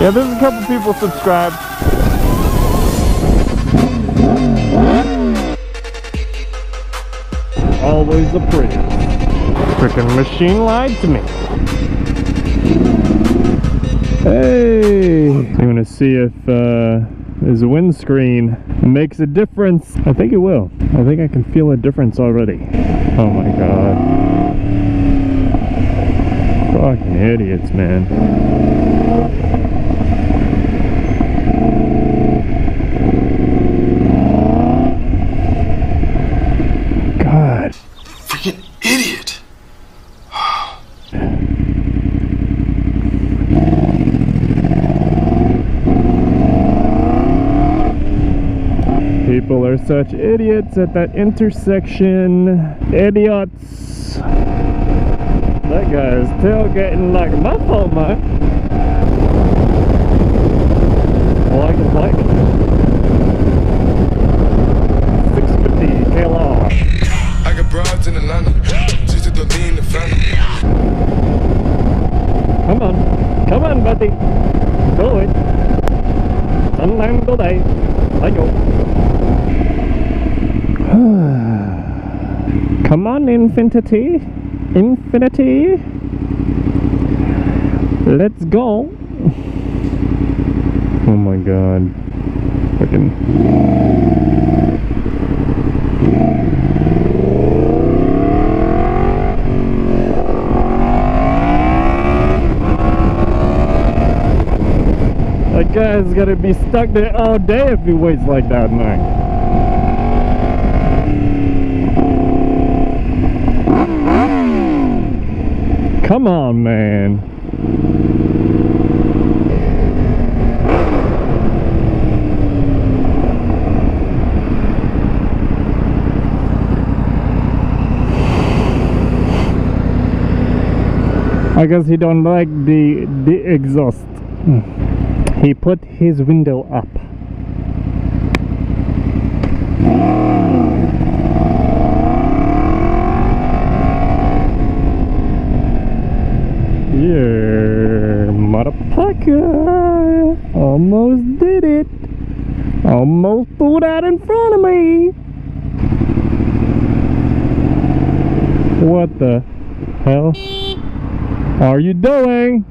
Yeah, there's a couple people subscribed. Always a Prius. Freaking machine lied to me. Hey! I'm gonna see if this windscreen makes a difference. I think it will. I think I can feel a difference already. Oh my god. Fucking idiots, man. God. Freaking idiot. People are such idiots at that intersection. Idiots. That guy is tailgating like my phone, man. Like it, like it. 650 KLR. I got broads in Atlanta. Just to be in the family. Come on, buddy. Do it. Sometime today. I go. Come on, Infinity. Infinity. Let's go. Oh my god. Fucking. That guy's gonna be stuck there all day if he waits like that, man. Come on, man. I guess he don't like the exhaust. He put his window up. Yeah, motherfucker. Almost did it. Almost threw that in front of me. What the hell are you doing?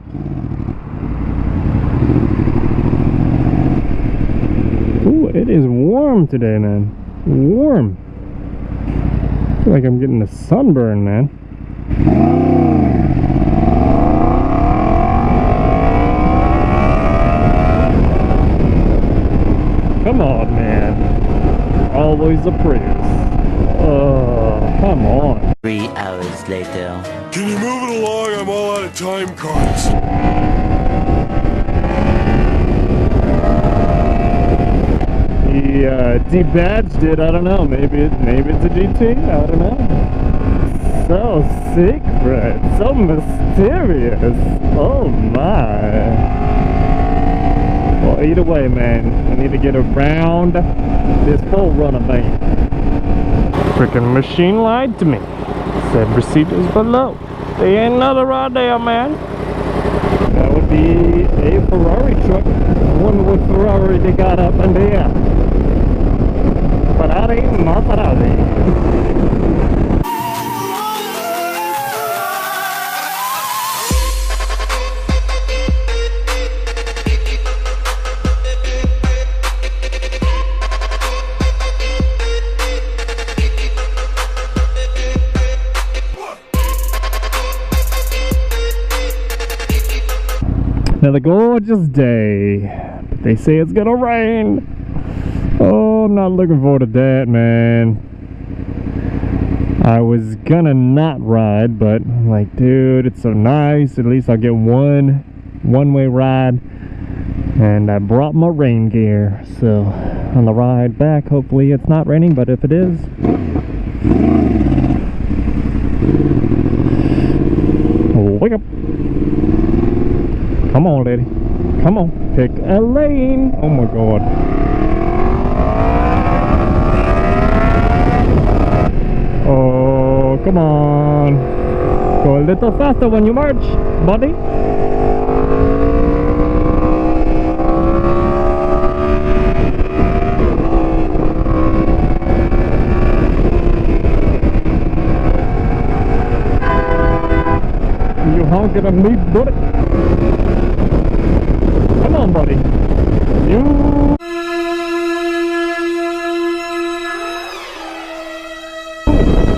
Ooh, it is warm today, man. Warm. I feel like I'm getting a sunburn, man. Come on, man. Always a Prius. Come on. 3 hours later. Can you move it along? I'm all out of time cards. He debadged it. I don't know. Maybe it's a GT. I don't know. So secret. So mysterious. Oh my. Well, either way, man, I need to get around this full runner bank. Freaking machine lied to me. Said receipt is below. There ain't another right there, man. That would be a Ferrari truck. I wonder what Ferrari they got up in there. Ferrari, Maserati. Another gorgeous day, but they say it's gonna rain. Oh, I'm not looking forward to that, man. I was gonna not ride, but I'm like, dude, it's so nice. At least I'll get one-way ride. And I brought my rain gear, so on the ride back, hopefully it's not raining, but if it is, wake up. Come on, lady. Come on. Pick a lane. Oh my god. Oh, come on. Go a little faster when you march, buddy. Don't get on me, buddy. Come on, buddy.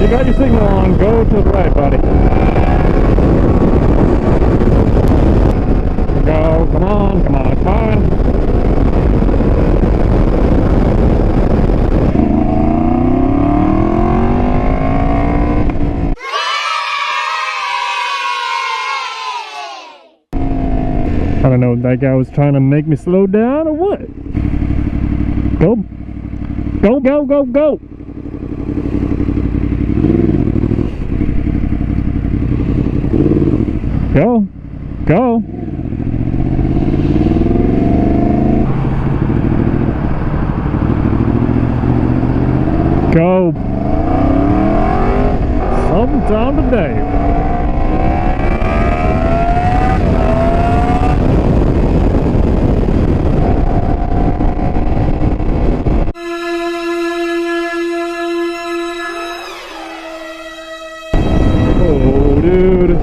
You got your signal on. Go to the right, buddy. Go. Come on. Come on. Come on. I don't know if that guy was trying to make me slow down or what. Go. Go, go, go, go. Go. Go. Go. Sometime today. Dude,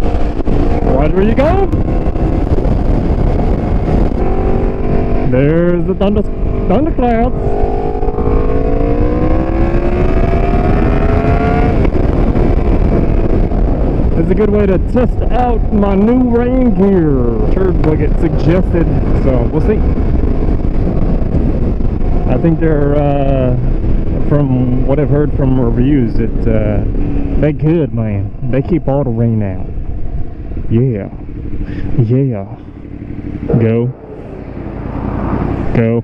watch where you go. There's the thunderclouds. It's a good way to test out my new rain gear. Heard what it suggested, so we'll see. I think they're from what I've heard from reviews, they good, man. They keep all the rain out. Yeah. Yeah. Go. Go.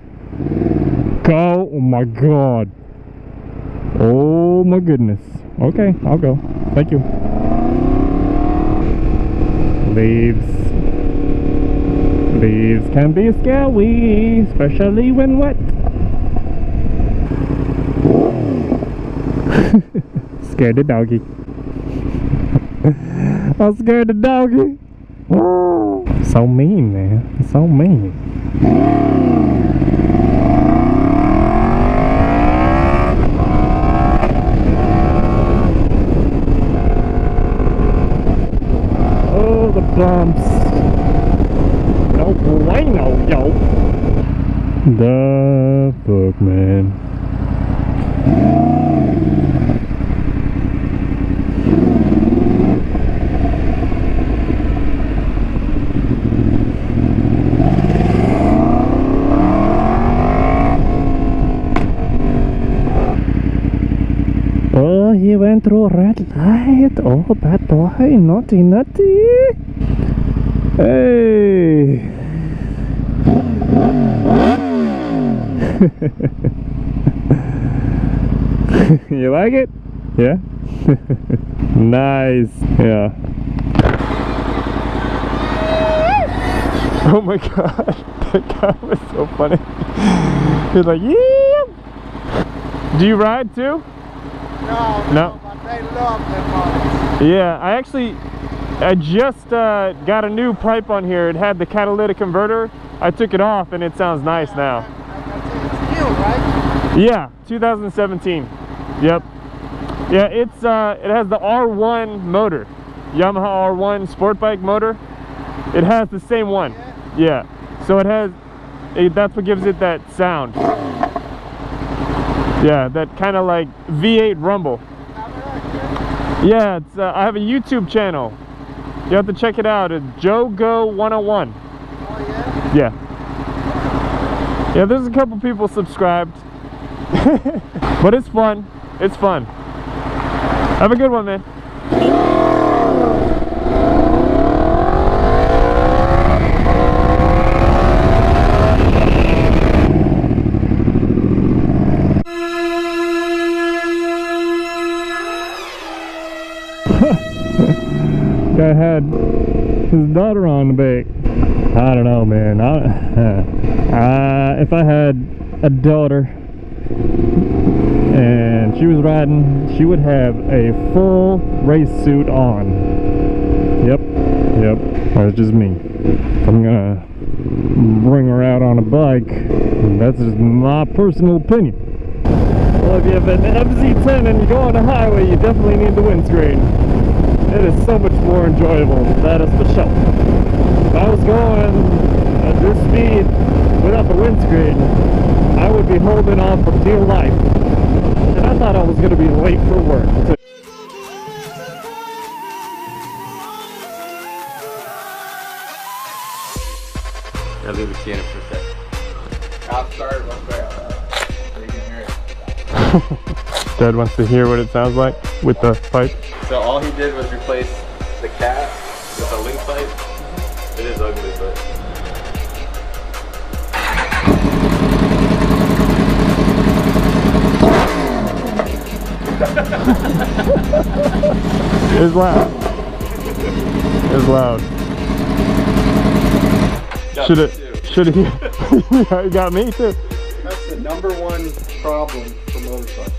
Go. Oh my god. Oh my goodness. Okay, I'll go. Thank you. Leaves. Leaves can be scary, especially when wet. Scared the doggy. I'm scared the doggy. So mean, man. So mean. Oh, the bumps. No bueno, yo. The fuck, man. Oh, he went through a red light. Oh, bad boy. Naughty, naughty. Hey. You like it? Yeah? Nice. Yeah. Oh my god. That guy was so funny. He's like, yeah. Do you ride too? No, but they love them. Yeah, I just got a new pipe on here. It had the catalytic converter. I took it off and it sounds nice now. It's new, right? Yeah, 2017. Yep. Yeah, it has the R1 motor, Yamaha R1 sport bike motor. It has the same one. Yeah. So that's what gives it that sound. Yeah, that kind of like V8 rumble. Yeah, I have a YouTube channel. You have to check it out. It's JoGo101. Oh yeah? Yeah. Yeah, there's a couple people subscribed. But it's fun. It's fun. Have a good one, man. Guy had his daughter on the back. I don't know, man. If I had a daughter and she was riding, she would have a full race suit on. Yep, that's just me. If I'm gonna bring her out on a bike, that's just my personal opinion. Well, if you have an FZ10 and you go on the highway, you definitely need the windscreen. It is so much more enjoyable, that is for sure. If I was going at this speed without the windscreen, I would be holding on for dear life. And I thought I was going to be late for work. I'll leave the key in it for a sec. I'll start it once so you can hear it. Dad wants to hear what it sounds like with the pipe. So all he did was replace the cap with a link pipe. It is ugly, but... It's loud. It's loud. Should have. Yeah, you got me too. That's the #1 problem for motorcycles.